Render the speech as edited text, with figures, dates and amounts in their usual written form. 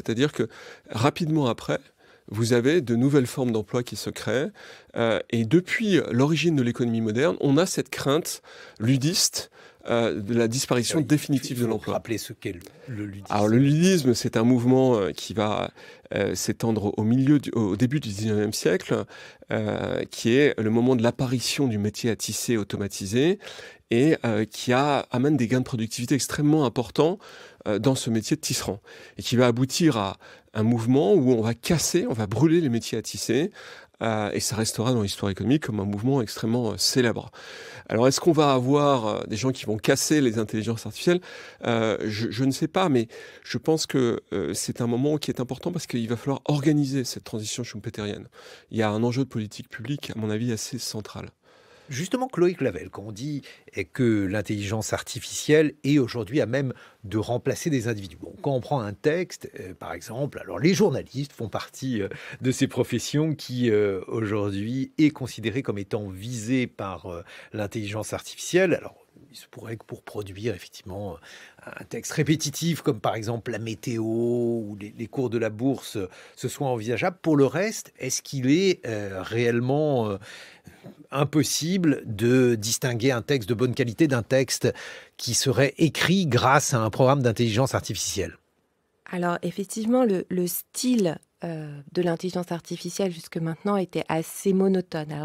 C'est-à-dire que rapidement après, vous avez de nouvelles formes d'emploi qui se créent. Et depuis l'origine de l'économie moderne, on a cette crainte ludiste de la disparition définitive de Il faut l'emploi. rappeler ce qu'est le ludisme. Alors le ludisme, c'est un mouvement qui va s'étendre au début du 19e siècle, qui est le moment de l'apparition du métier à tisser automatisé et qui amène des gains de productivité extrêmement importants dans ce métier de tisserand et qui va aboutir à un mouvement où on va brûler les métiers à tisser et ça restera dans l'histoire économique comme un mouvement extrêmement célèbre. Alors, est-ce qu'on va avoir des gens qui vont casser les intelligences artificielles ? Je ne sais pas, mais je pense que c'est un moment qui est important parce qu'il va falloir organiser cette transition schumpeterienne. Il y a un enjeu de politique publique, à mon avis, assez central. Justement, Chloé Clavel, quand on dit que l'intelligence artificielle est aujourd'hui à même de remplacer des individus. Bon, quand on prend un texte, par exemple, alors les journalistes font partie de ces professions qui aujourd'hui est considérée comme étant visée par l'intelligence artificielle. Alors, il se pourrait que pour produire effectivement un texte répétitif, comme par exemple la météo ou les cours de la bourse, ce soit envisageable. Pour le reste, est-ce qu'il est réellement impossible de distinguer un texte de bonne qualité d'un texte qui serait écrit grâce à un programme d'intelligence artificielle? Alors effectivement, le style de l'intelligence artificielle jusque maintenant était assez monotone. Alors,